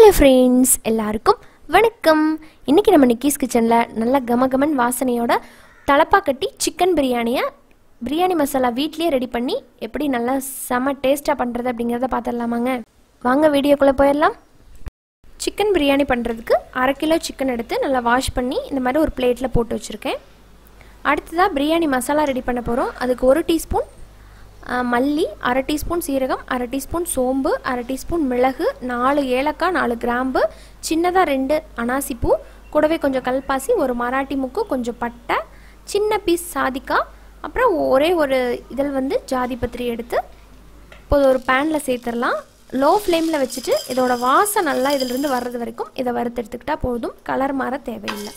Hello friends, எல்லாருக்கும் வணக்கம். இன்னைக்கு நம்ம நிக்கிஸ் கிச்சன்ல நல்ல கமகமன் வாசனையோட தலப்பாக்கட்டி சிக்கன் பிரியாணி மசாலா வீட்லயே ரெடி பண்ணி எப்படி நல்லா செம டேஸ்டா பண்றது அப்படிங்கறத பாத்துறலாமாங்க. வாங்க வீடியோக்குள்ள போயிரலாம். சிக்கன் பிரியாணி பண்றதுக்கு 1/2 கிலோ சிக்கன் எடுத்து நல்லா வாஷ் பண்ணி இந்த மாதிரி ஒரு பிளேட்ல போட்டு வச்சிருக்கேன். அடுத்ததா பிரியாணி மசாலா ரெடி பண்ண போறோம். அதுக்கு 1 டீஸ்பூன் மல்லி, 1/2 டீஸ்பூன் சீரகம், 1/2 டீஸ்பூன் சோம்பு, 1/2 டீஸ்பூன் மிளகு, 4 ஏலக்காய், 4 கிராம்பு, சின்னதாக 2 அனாசிப்பூ, கூடவே கொஞ்சம் கல்பாசி, ஒரு மராட்டி முக்கு, கொஞ்சம் பட்டை, சின்ன பீஸ் சாதிக்காய், அப்புறம் ஒரே ஒரு இதழ் ஜாதி பத்திரி எடுத்து இப்போது ஒரு பேனில் சேர்த்துடலாம். லோ ஃப்ளேமில் வச்சுட்டு இதோட வாசம் நல்லா இதிலிருந்து வர்றது வரைக்கும் இதை வறுத்து எடுத்துக்கிட்டா போதும். கலர் மாற தேவையில்லை.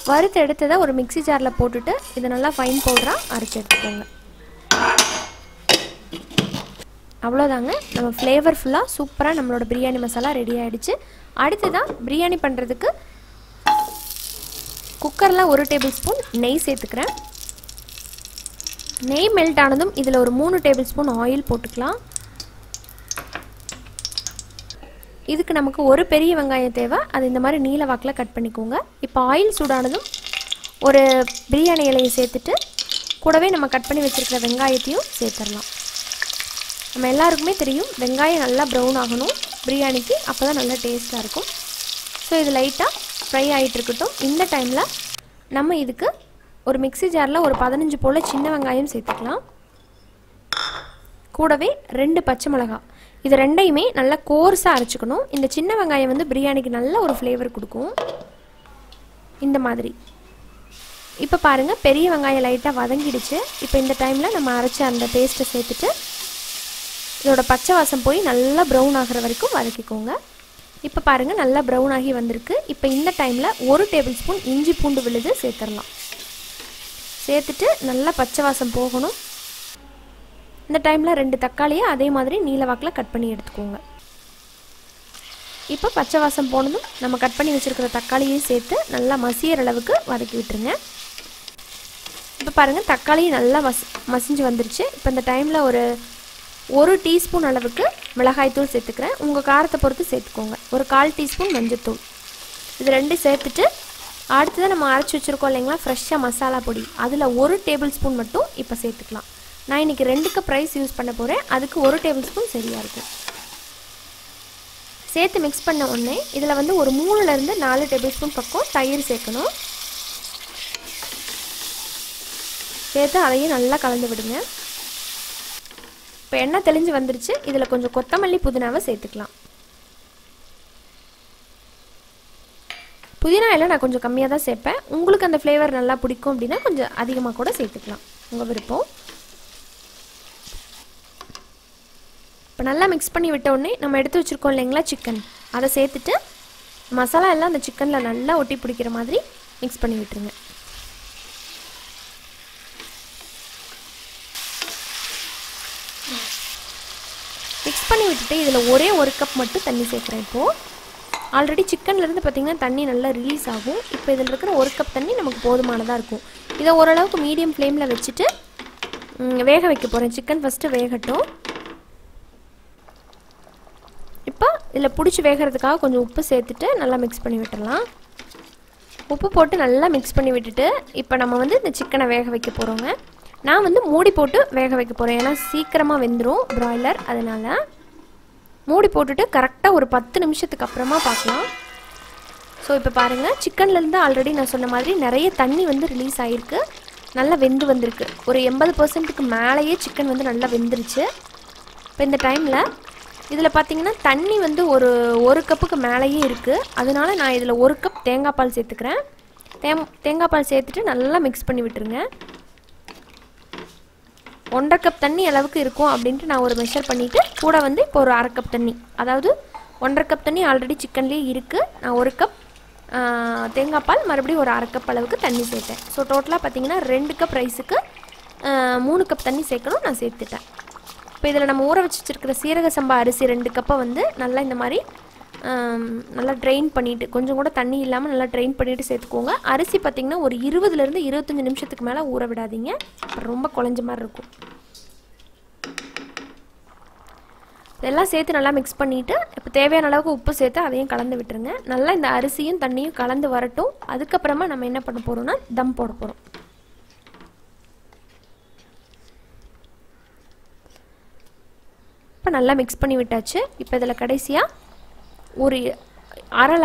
வறுத்து எடுத்ததை ஒரு மிக்ஸி ஜாரில் போட்டுட்டு இதை நல்லா ஃபைன் பவுடராக அரைச்சி எடுத்துக்கோங்க. அவ்வளோதாங்க, நம்ம ஃப்ளேவர்ஃபுல்லாக சூப்பராக நம்மளோட பிரியாணி மசாலா ரெடி ஆகிடுச்சு. அடுத்ததான் பிரியாணி பண்ணுறதுக்கு குக்கரில் 1 டேபிள் ஸ்பூன் நெய் சேர்த்துக்கிறேன். நெய் மெல்ட் ஆனதும் இதில் ஒரு 3 டேபிள் ஸ்பூன் ஆயில் போட்டுக்கலாம். இதுக்கு நமக்கு ஒரு பெரிய வெங்காயம் தேவை. அது இந்த மாதிரி நீல வாக்கில் கட் பண்ணிக்கோங்க. இப்போ ஆயில் சூடானதும் ஒரு பிரியாணி இலையை சேர்த்துட்டு கூடவே நம்ம கட் பண்ணி வச்சுருக்கிற வெங்காயத்தையும் சேர்த்துடலாம். நம்ம எல்லாருக்குமே தெரியும் வெங்காயம் நல்லா ப்ரௌன் ஆகணும் பிரியாணிக்கு, அப்போ தான் நல்லா டேஸ்ட்டாக இருக்கும். ஸோ இது லைட்டாக ஃப்ரை ஆகிட்டு இருக்கட்டும். இந்த டைமில் நம்ம இதுக்கு ஒரு மிக்ஸி ஜாரில் ஒரு 15 போல் சின்ன வெங்காயம் சேர்த்துக்கலாம். கூடவே 2 பச்சை மிளகாய், இது ரெண்டையுமே நல்லா கோர்ஸாக அரைச்சிக்கணும். இந்த சின்ன வெங்காயம் பிரியாணிக்கு நல்ல ஒரு ஃப்ளேவர் கொடுக்கும். இந்த மாதிரி இப்போ பாருங்கள், பெரிய வெங்காயம் லைட்டாக வதங்கிடுச்சு. இப்போ இந்த டைமில் நம்ம அரைச்ச அந்த பேஸ்ட்டை சேர்த்துட்டு இதோட பச்சை வாசம் போய் நல்லா ப்ரௌன் ஆகிற வரைக்கும் வதக்கிக்கோங்க. இப்போ பாருங்கள், நல்லா ப்ரௌன் ஆகி வந்திருக்கு. இப்போ இந்த டைமில் 1 டேபிள் ஸ்பூன் இஞ்சி பூண்டு விழுது சேர்த்துடலாம். சேர்த்துட்டு நல்லா பச்சை வாசம் போகணும். இந்த டைமில் 2 தக்காளியை அதே மாதிரி நீலவாக்கில் கட் பண்ணி எடுத்துக்கோங்க. இப்போ பச்சை வாசம் போனதும் நம்ம கட் பண்ணி வச்சுருக்கிற தக்காளியையும் சேர்த்து நல்லா மசிகிற அளவுக்கு வதக்கி விட்டுருங்க. இப்போ பாருங்கள், தக்காளியும் நல்லா மசிஞ்சு வந்துருச்சு. இப்போ இந்த டைமில் ஒரு 1 டீஸ்பூன் அளவுக்கு மிளகாய்த்தூள் சேர்த்துக்கிறேன். உங்கள் காரத்தை பொறுத்து சேர்த்துக்கோங்க. ஒரு 1/4 டீஸ்பூன் மஞ்சத்தூள், இது 2 சேர்த்துட்டு அடுத்ததான் நம்ம அரைச்சி வச்சுருக்கோம் இல்லைங்களா ஃப்ரெஷ்ஷாக மசாலா பொடி, அதில் 1 டேபிள் ஸ்பூன் மட்டும் இப்போ சேர்த்துக்கலாம். நான் இன்றைக்கி 2 கப் ரைஸ் யூஸ் பண்ண போகிறேன். அதுக்கு 1 டேபிள் ஸ்பூன் சரியாக இருக்கும். சேர்த்து மிக்ஸ் பண்ண உடனே இதில் ஒரு 3லேருந்து 4 டேபிள் ஸ்பூன் பக்கம் தயிர் சேர்க்கணும். சேர்த்து அதையும் நல்லா கலந்து விடுங்க. இப்போ எண்ணெய் தெளிஞ்சு வந்துருச்சு. இதில் கொஞ்சம் கொத்தமல்லி புதினாவை சேர்த்துக்கலாம். புதினா எல்லாம் நான் கொஞ்சம் கம்மியாக தான் சேர்ப்பேன். உங்களுக்கு அந்த ஃப்ளேவர் நல்லா பிடிக்கும் அப்படின்னா கொஞ்சம் அதிகமாக கூட சேர்த்துக்கலாம், உங்கள் விருப்பம். இப்போ நல்லா மிக்ஸ் பண்ணி விட்ட உடனே நம்ம எடுத்து வச்சுருக்கோம் இல்லைங்களா சிக்கன், அதை சேர்த்துட்டு மசாலா எல்லாம் அந்த சிக்கனில் நல்லா ஒட்டி பிடிக்கிற மாதிரி மிக்ஸ் பண்ணி விட்டுருங்க. மிக்ஸ் பண்ணி விட்டுட்டு இதில் ஒரே 1 கப் மட்டும் தண்ணி சேர்க்குறேன். இப்போது ஆல்ரெடி சிக்கன்லேருந்து பார்த்திங்கன்னா தண்ணி நல்லா ரிலீஸ் ஆகும். இப்போ இதில் இருக்கிற 1 கப் தண்ணி நமக்கு போதுமானதாக இருக்கும். இதை ஓரளவுக்கு மீடியம் ஃப்ளேமில் வச்சுட்டு வேக வைக்க போகிறேன். சிக்கன் ஃபஸ்ட்டு வேகட்டும். இப்போ இதில் பிடிச்சி வேகிறதுக்காக கொஞ்சம் உப்பு சேர்த்துட்டு நல்லா மிக்ஸ் பண்ணி விட்டுடலாம். உப்பு போட்டு நல்லா மிக்ஸ் பண்ணி விட்டுட்டு இப்போ நம்ம இந்த சிக்கனை வேக வைக்க போகிறோங்க. நான் மூடி போட்டு வேக வைக்க போகிறேன். ஏன்னா சீக்கிரமாக வெந்துடும் பிராய்லர், அதனால் மூடி போட்டுட்டு கரெக்டாக ஒரு 10 நிமிஷத்துக்கு அப்புறமா பார்க்கலாம். ஸோ இப்போ பாருங்கள், சிக்கன்லேருந்து ஆல்ரெடி நான் சொன்ன மாதிரி நிறைய தண்ணி ரிலீஸ் ஆகிருக்கு. நல்லா வெந்து வந்திருக்கு. ஒரு 80%க்கு மேலேயே சிக்கன் நல்லா வெந்துருச்சு. இப்போ இந்த டைமில் இதில் பார்த்திங்கன்னா தண்ணி ஒரு கப்புக்கு மேலேயே இருக்குது. அதனால நான் இதில் 1 கப் தேங்காய் பால் சேர்த்துக்கிறேன். தேங்காய் பால் சேர்த்துட்டு நல்லா மிக்ஸ் பண்ணி விட்டுருங்க. 1/2 கப் தண்ணி அளவுக்கு இருக்கும் அப்படின்ட்டு நான் ஒரு மெஷர் பண்ணிவிட்டு கூட இப்போ ஒரு 1/2 கப் தண்ணி, அதாவது 1/2 கப் தண்ணி ஆல்ரெடி சிக்கன்லேயே இருக்குது. நான் 1 கப் தேங்காய் பால் மறுபடியும் ஒரு 1/2 கப் அளவுக்கு தண்ணி சேர்த்தேன். ஸோ டோட்டலாக பார்த்திங்கன்னா 2 கப் ரைஸுக்கு 3 கப் தண்ணி சேர்க்கணும். நான் சேர்த்துட்டேன். இப்போ இதில் நம்ம ஊற வச்சுருக்கிற சீரக சம்பா அரிசி 2 கப்பை நல்லா இந்த மாதிரி நல்லா ட்ரெயின் பண்ணிவிட்டு, கொஞ்சம் கூட தண்ணி இல்லாமல் நல்லா ட்ரெயின் பண்ணிவிட்டு சேர்த்துக்கோங்க. அரிசி பார்த்திங்கன்னா ஒரு 20லேருந்து 25 நிமிஷத்துக்கு மேலே ஊற விடாதீங்க, ரொம்ப குழஞ்ச மாதிரி இருக்கும். இதெல்லாம் சேர்த்து நல்லா மிக்ஸ் பண்ணிவிட்டு இப்போ தேவையான அளவுக்கு உப்பு சேர்த்து அதையும் கலந்து விட்டுருங்க. நல்லா இந்த அரிசியும் தண்ணியும் கலந்து வரட்டும். அதுக்கப்புறமா நம்ம என்ன பண்ண போகிறோம்னா தம் போட போகிறோம். இப்போ நல்லா மிக்ஸ் பண்ணி விட்டாச்சு. இப்போ இதில் கடைசியாக ஒரு அரை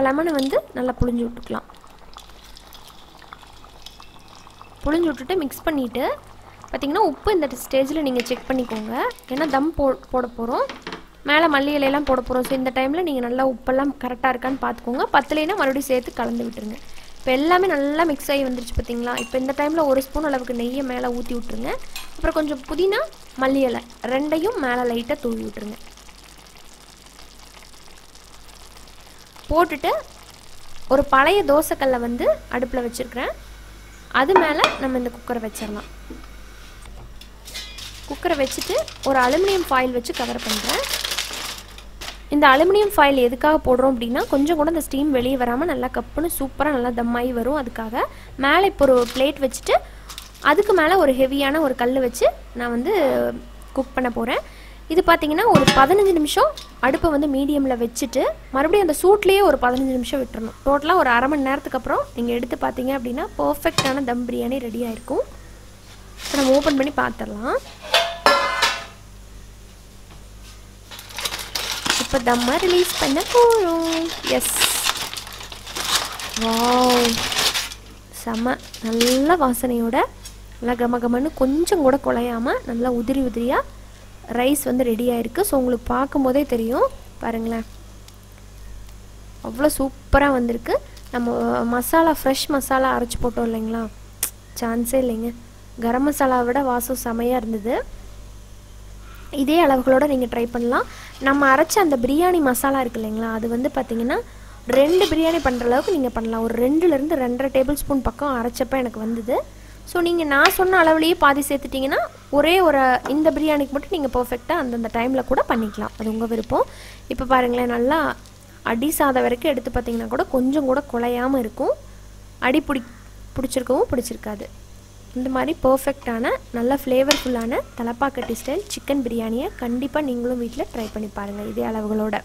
லெமனை வந்து நல்லா புழிஞ்சு விட்டுக்கலாம். புழிஞ்சு விட்டுட்டு மிக்ஸ் பண்ணிவிட்டு பார்த்திங்கன்னா உப்பு இந்த ஸ்டேஜில் நீங்கள் செக் பண்ணிக்கோங்க. ஏன்னா தம் போட போகிறோம், மேலே மல்லி இலையெல்லாம் போட போகிறோம். ஸோ இந்த டைமில் நீங்கள் நல்லா உப்பெல்லாம் கரெக்டாக இருக்கான்னு பார்த்துக்கோங்க. பத்தலைன்னா மறுபடியும் சேர்த்து கலந்து விட்டுருங்க. இப்போ எல்லாமே நல்லா மிக்ஸ் ஆகி வந்துருச்சு பார்த்திங்களா. இப்போ இந்த டைமில் ஒரு ஸ்பூன் அளவுக்கு நெய்யை மேலே ஊற்றி விட்ருங்க. அப்புறம் கொஞ்சம் புதினா மல்லி இலை ரெண்டையும் மேலே லைட்டாக தூவி விட்டுருங்க. போட்டுட்டு ஒரு பழைய தோசைக்கல்லை வந்து அடுப்பில் வச்சுருக்கிறேன். அது மேலே நம்ம இந்த குக்கரை வச்சிடலாம். குக்கரை வச்சுட்டு ஒரு அலுமினியம் ஃபாயில் வச்சு கவர் பண்ணுறேன். இந்த அலுமினியம் ஃபாயில் எதுக்காக போடுறோம் அப்படின்னா கொஞ்சம் கூட இந்த ஸ்டீம் வெளியே வராமல் நல்லா கப்புன்னு சூப்பராக நல்லா தம்மாகி வரும். அதுக்காக மேலே இப்போ ஒரு பிளேட் வச்சுட்டு அதுக்கு மேலே ஒரு ஹெவியான ஒரு கல் வச்சு நான் வந்து குக் பண்ண போகிறேன். இது பார்த்திங்கன்னா ஒரு 15 நிமிஷம் அடுப்பை வந்து மீடியமில் வச்சுட்டு மறுபடியும் அந்த சூட்லேயே ஒரு 15 நிமிஷம் விட்டுறணும். டோட்டலாக ஒரு அரை மணி நேரத்துக்கு அப்புறம் நீங்கள் எடுத்து பார்த்தீங்க அப்படின்னா பர்ஃபெக்டான தம் பிரியாணி ரெடி ஆகிருக்கும். இப்போ நம்ம ஓப்பன் பண்ணி பார்த்துடலாம். இப்போ தம்மை ரிலீஸ் பண்ண போகிறோம். எஸ், வாவ், செம்ம நல்ல வாசனையோட நல்லா கமகமன்னு கொஞ்சம் கூட குலையாமல் நல்லா உதிரி உதிரியாக ரைஸ் வந்து ரெடி ஆகிருக்கு. ஸோ உங்களுக்கு பார்க்கும்போதே தெரியும் பாருங்களேன், அவ்வளோ சூப்பராக வந்திருக்கு. நம்ம மசாலா ஃப்ரெஷ் மசாலா அரைச்சி போட்டோம் இல்லைங்களா, சான்ஸே இல்லைங்க. கரம் மசாலாவை விட வாசம் செமையாக இருந்தது. இதே அளவுகளோடு நீங்கள் ட்ரை பண்ணலாம். நம்ம அரைச்ச அந்த பிரியாணி மசாலா இருக்குது இல்லைங்களா, அது வந்து பார்த்திங்கன்னா 2 பிரியாணி பண்ணுற அளவுக்கு நீங்கள் பண்ணலாம். ஒரு 2லேருந்து 2.5 டேபிள் ஸ்பூன் பக்கம் அரைச்சப்போ எனக்கு வந்தது. ஸோ நீங்கள் நான் சொன்ன அளவுலேயே பாதி சேர்த்துட்டிங்கன்னா ஒரே ஒரு இந்த பிரியாணிக்கு மட்டும் நீங்கள் பர்ஃபெக்டாக அந்தந்த டைமில் கூட பண்ணிக்கலாம். அது உங்கள் விருப்பம். இப்போ பாருங்களேன், நல்லா அடி சாதம் வரைக்கும் எடுத்து பார்த்திங்கன்னா கூட கொஞ்சம் கூட குலையாமல் இருக்கும். அடி பிடிச்சிருக்கவும் பிடிச்சிருக்காது. இந்த மாதிரி பர்ஃபெக்டான நல்ல ஃப்ளேவர்ஃபுல்லான தலப்பாக்கட்டி ஸ்டைல் சிக்கன் பிரியாணியை கண்டிப்பாக நீங்களும் வீட்டில் ட்ரை பண்ணி பாருங்கள் இதே அளவுகளோட.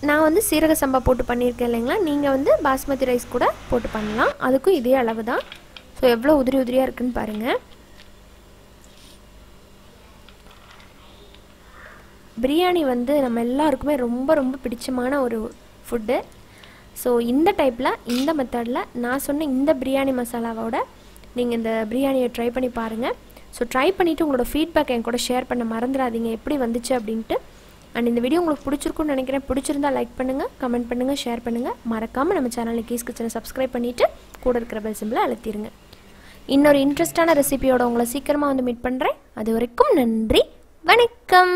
நான் வந்து சீரக சம்பா போட்டு பண்ணியிருக்கேன் இல்லைங்களா, நீங்கள் வந்து பாஸ்மதி ரைஸ் கூட போட்டு பண்ணலாம். அதுக்கும் இதே அளவு தான். ஸோ எவ்வளோ உதிரி உதிரியாக இருக்குன்னு பாருங்கள். பிரியாணி வந்து நம்ம எல்லாருக்குமே ரொம்ப ரொம்ப பிடிச்சமான ஒரு ஃபுட்டு. ஸோ இந்த டைப்பில் இந்த மெத்தடில் நான் சொன்ன இந்த பிரியாணி மசாலாவோட நீங்கள் இந்த பிரியாணியை ட்ரை பண்ணி பாருங்கள். ஸோ ட்ரை பண்ணிவிட்டு உங்களோட ஃபீட்பேக் என் கூட ஷேர் பண்ண மறந்துடாதீங்க எப்படி வந்துச்சு அப்படின்ட்டு. அண்ட் இந்த வீடியோ உங்களுக்கு பிடிச்சிருக்குன்னு நினைக்கிறேன். பிடிச்சிருந்தா லைக் பண்ணுங்கள், கமெண்ட் பண்ணுங்கள், ஷேர் பண்ணுங்கள். மறக்காமல் நம்ம சேனல் நிக்கிஸ் கிச்சனை சப்ஸ்கிரைப் பண்ணிவிட்டு கூட இருக்கிற பெல் சிம்பிளை அழுத்திடுங்க. இன்னொரு இன்ட்ரெஸ்டான ரெசிபியோட உங்களை சீக்கிரமாக வந்து மீட் பண்ணுறேன். அது வரைக்கும் நன்றி, வணக்கம்.